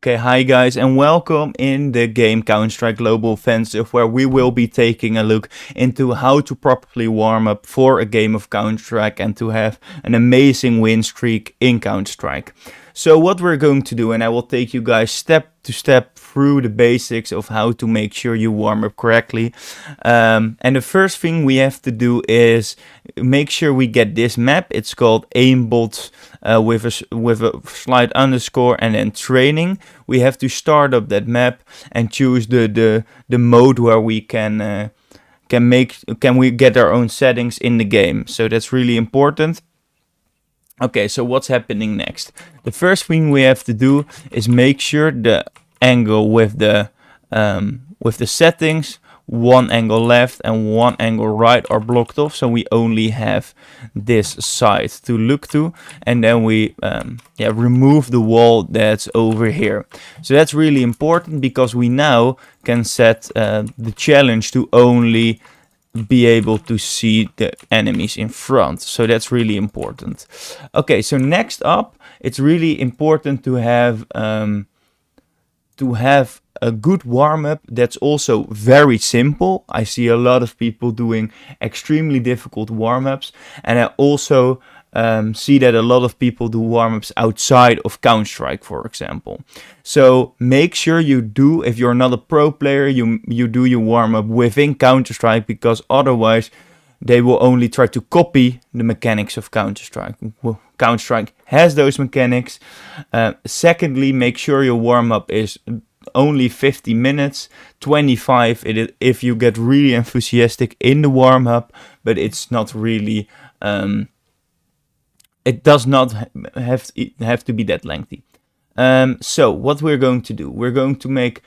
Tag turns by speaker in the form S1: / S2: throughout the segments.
S1: Okay, hi guys and welcome in the game Counter-Strike Global Offensive, where we will be taking a look into how to properly warm up for a game of Counter-Strike and to have an amazing win streak in Counter-Strike. So what we're going to do, and I will take you guys step to step through the basics of how to make sure you warm up correctly. And the first thing we have to do is make sure we get this map. It's called aimbot with a slide underscore and then training. We have to start up that map and choose the mode where we can we get our own settings in the game. So that's really important. Okay, so what's happening next? The first thing we have to do is make sure the angle with the settings, one angle left and one angle right are blocked off, so we only have this side to look to, and then we remove the wall that's over here. So that's really important because we now can set the challenge to only be able to see the enemies in front. So that's really important. Okay, so next up, it's really important to have a good warm-up that's also very simple. I see a lot of people doing extremely difficult warm-ups, and I also see that a lot of people do warm-ups outside of Counter-Strike, for example. So make sure you do, if you're not a pro player, you do your warm-up within Counter-Strike, because otherwise they will only try to copy the mechanics of Counter-Strike. Well, Counter-Strike has those mechanics. Secondly, make sure your warm-up is only 50 minutes, 25 if you get really enthusiastic in the warm-up, but it's not really... it does not have to be that lengthy. So what we're going to do, we're going to make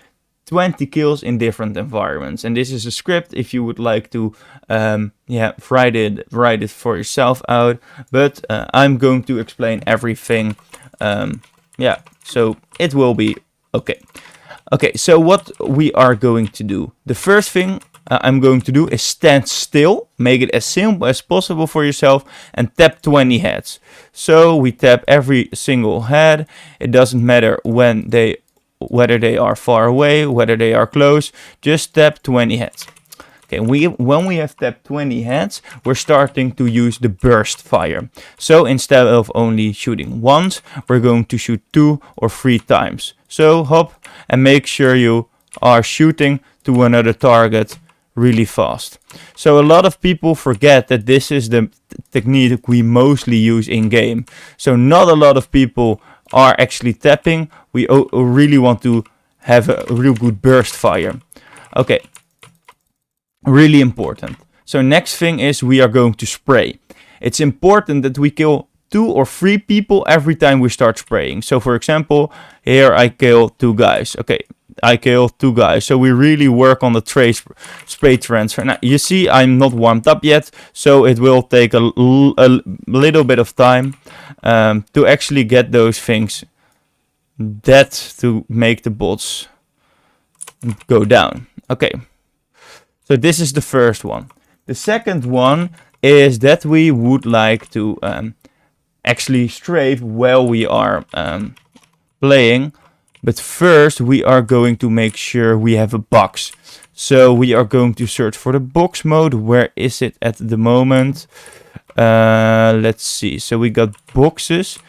S1: 20 kills in different environments. And this is a script if you would like to write it for yourself out. But I'm going to explain everything. So it will be okay. Okay, so what we are going to do. The first thing I'm going to do is stand still, make it as simple as possible for yourself, and tap 20 heads. So we tap every single head. It doesn't matter whether they are far away, whether they are close, just tap 20 heads. Okay, when we have tapped 20 heads, we're starting to use the burst fire. So instead of only shooting once, we're going to shoot 2 or 3 times. So hop and make sure you are shooting to another target really fast. So a lot of people forget that this is the technique we mostly use in game. So not a lot of people are actually tapping. We really want to have a real good burst fire. Okay, really important. So next thing is we are going to spray. It's important that we kill 2 or 3 people every time we start spraying. So for example, here I kill 2 guys. Okay, I kill 2 guys. So we really work on the spray transfer. Now you see I'm not warmed up yet, so it will take a little bit of time to actually get those things to make the bots go down. Okay, so this is the first one. The second one is that we would like to actually strafe while we are playing. But first we are going to make sure we have a box. So we are going to search for the box mode. Where is it at the moment? Let's see. So we got boxes.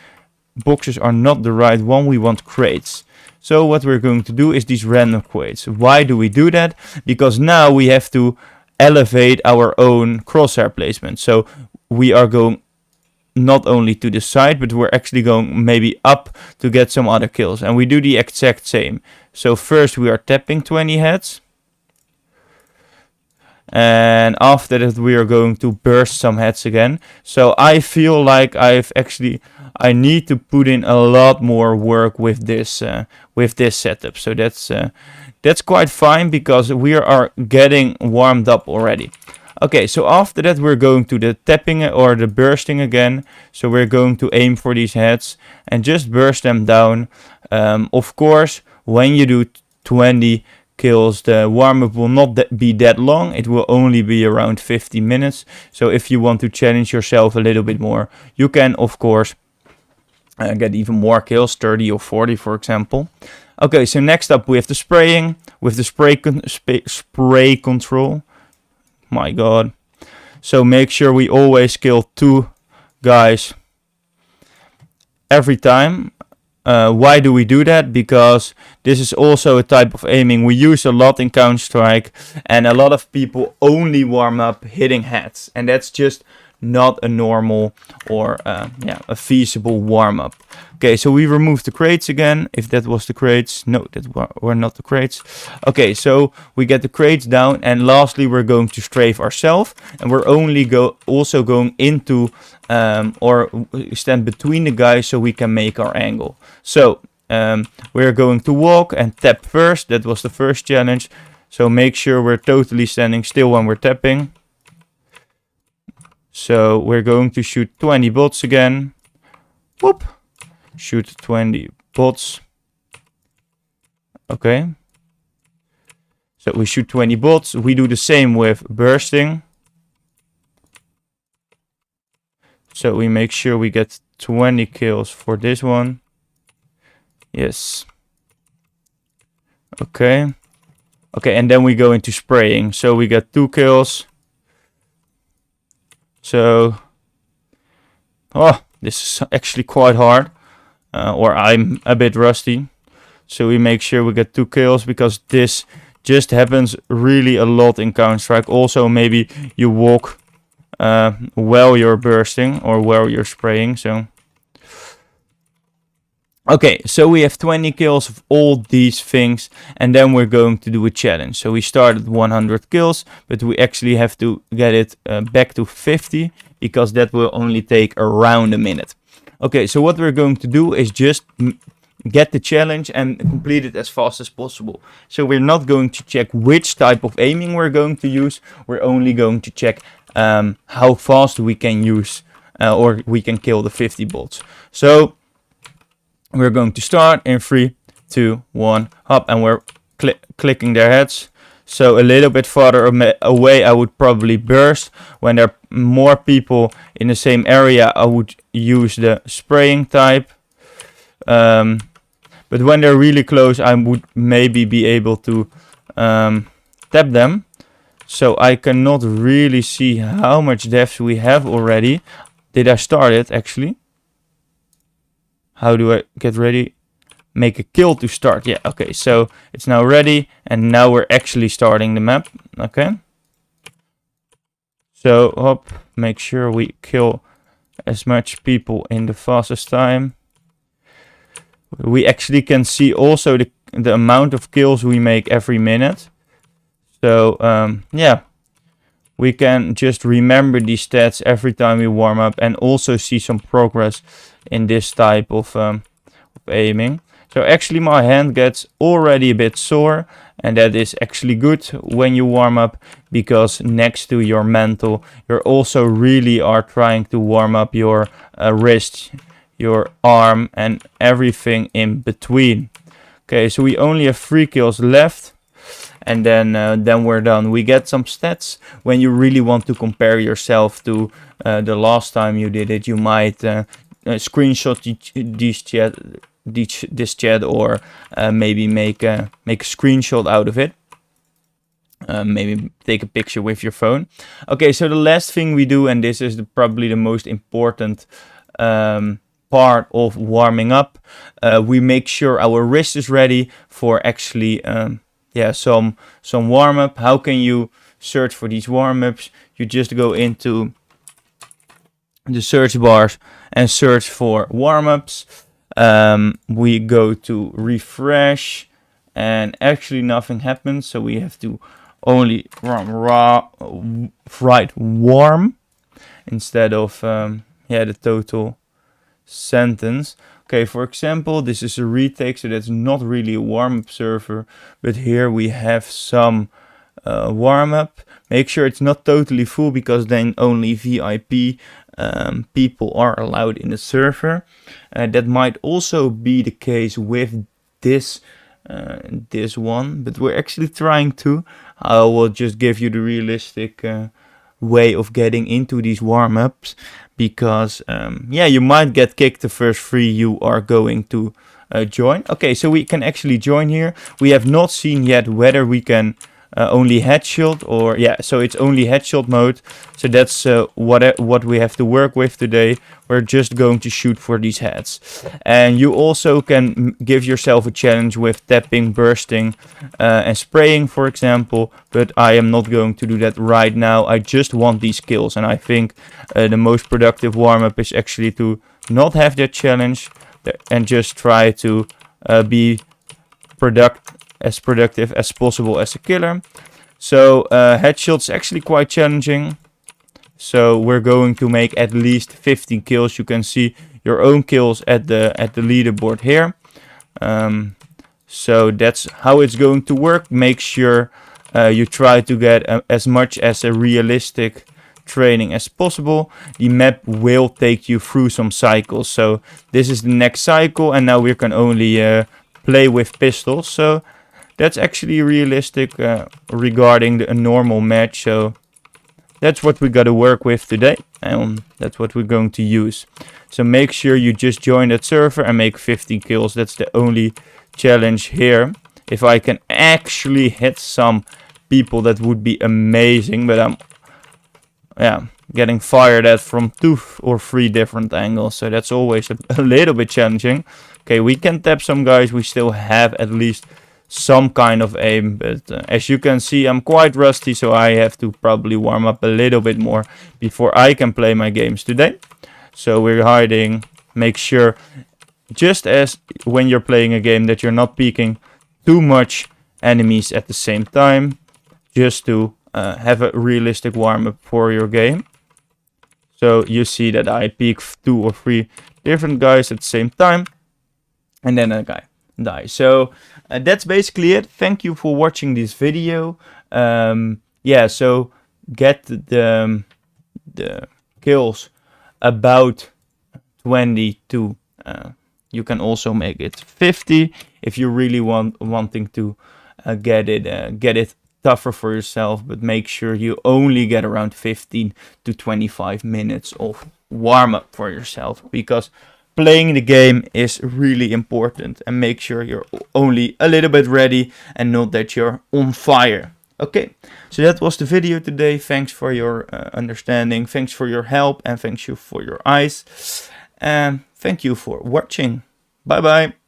S1: Boxes are not the right one. We want crates. So what we're going to do is these random crates. Why do we do that? Because now we have to elevate our own crosshair placement. So we are going not only to the side, but we're actually going maybe up to get some other kills. And we do the exact same. So first we are tapping 20 heads. And after that we are going to burst some heads again. So I feel like I need to put in a lot more work with this setup. So that's quite fine because we are getting warmed up already. Okay, so after that we're going to the tapping or the bursting again. So we're going to aim for these heads and just burst them down. Of course, when you do 20 kills, the warm-up will not be that long. It will only be around 50 minutes. So if you want to challenge yourself a little bit more, you can of course get even more kills, 30 or 40 for example. Okay, so next up we have the spraying with the spray control. My god. So make sure we always kill 2 guys every time. Why do we do that? Because this is also a type of aiming we use a lot in Counter-Strike, and a lot of people only warm up hitting heads, and that's just not a normal or a feasible warm-up. Okay, so we remove the crates again, if that was the crates. No, that were not the crates. Okay, so we get the crates down, and lastly we're going to strafe ourselves, and we're only also going into or stand between the guys so we can make our angle. So we're going to walk and tap first. That was the first challenge. So make sure we're totally standing still when we're tapping. So we're going to shoot 20 bots again. Whoop. Shoot 20 bots. Okay. So we shoot 20 bots. We do the same with bursting. So we make sure we get 20 kills for this one. Yes. Okay. Okay, and then we go into spraying. So we get 2 kills. So, oh, this is actually quite hard. Or I'm a bit rusty. So we make sure we get 2 kills, because this just happens really a lot in Counter-Strike. Also, maybe you walk while you're bursting or while you're spraying. So, okay, so we have 20 kills of all these things, and then we're going to do a challenge. So we started 100 kills, but we actually have to get it back to 50, because that will only take around a minute. Okay, so what we're going to do is just get the challenge and complete it as fast as possible. So we're not going to check which type of aiming we're going to use. We're only going to check how fast we can use or we can kill the 50 bots. So we're going to start in 3, 2, 1, hop, and we're clicking their heads. So a little bit farther away I would probably burst. When there are more people in the same area I would use the spraying type. But when they're really close I would maybe be able to tap them. So I cannot really see how much depth we have already. Did I start it actually? How do I get ready? Make a kill to start. Yeah, okay, so it's now ready, and now we're actually starting the map. Okay, so hop, make sure we kill as much people in the fastest time. We actually can see also the amount of kills we make every minute. So yeah, we can just remember these stats every time we warm up, and also see some progress in this type of aiming. So actually my hand gets already a bit sore, and that is actually good when you warm up, because next to your mental, you're also really are trying to warm up your wrist, your arm, and everything in between. Okay, so we only have 3 kills left, and then we're done. We get some stats. When you really want to compare yourself to the last time you did it, you might screenshot this chat, or maybe make a screenshot out of it. Maybe take a picture with your phone. Okay, so the last thing we do, and this is probably the most important part of warming up, we make sure our wrist is ready for actually some warm up. How can you search for these warm ups? You just go into the search bars and search for warm ups. We go to refresh, and actually nothing happens, so we have to only write warm instead of the total sentence. Okay, for example, this is a retake, so that's not really a warm-up server, but here we have some warm-up. Make sure it's not totally full, because then only VIP people are allowed in the server. That might also be the case with this one, but we're actually trying to. I will just give you the realistic way of getting into these warm-ups, because you might get kicked the first 3 you are going to join. Okay, so we can actually join here. We have not seen yet whether we can only headshot or yeah, so it's only headshot mode. So that's what we have to work with today. We're just going to shoot for these heads. And you also can give yourself a challenge with tapping, bursting, and spraying, for example. But I am not going to do that right now. I just want these kills, and I think the most productive warm-up is actually to not have that challenge and just try to be as productive as possible as a killer. So headshots actually quite challenging. So we're going to make at least 15 kills. You can see your own kills at the leaderboard here. So that's how it's going to work. Make sure you try to get as much as a realistic training as possible. The map will take you through some cycles. So this is the next cycle, and now we can only play with pistols. So that's actually realistic regarding a normal match. So that's what we got to work with today, and that's what we're going to use. So make sure you just join that server and make 15 kills. That's the only challenge here. If I can actually hit some people, that would be amazing. But I'm getting fired at from 2 or 3 different angles. So that's always a little bit challenging. Okay, we can tap some guys. We still have at least some kind of aim, but as you can see, I'm quite rusty, so I have to probably warm up a little bit more before I can play my games today. So we're hiding. Make sure, just as when you're playing a game, that you're not peeking too much enemies at the same time, just to have a realistic warm-up for your game. So you see that I peek 2 or 3 different guys at the same time, and then a guy die. So that's basically it. Thank you for watching this video. Yeah, so get the kills about 20 to you can also make it 50 if you really wanting to get it tougher for yourself, but make sure you only get around 15 to 25 minutes of warm up for yourself, because playing the game is really important, and make sure you're only a little bit ready and not that you're on fire. Okay, so that was the video today. Thanks for your understanding, thanks for your help, and thanks you for your eyes, and thank you for watching. Bye bye.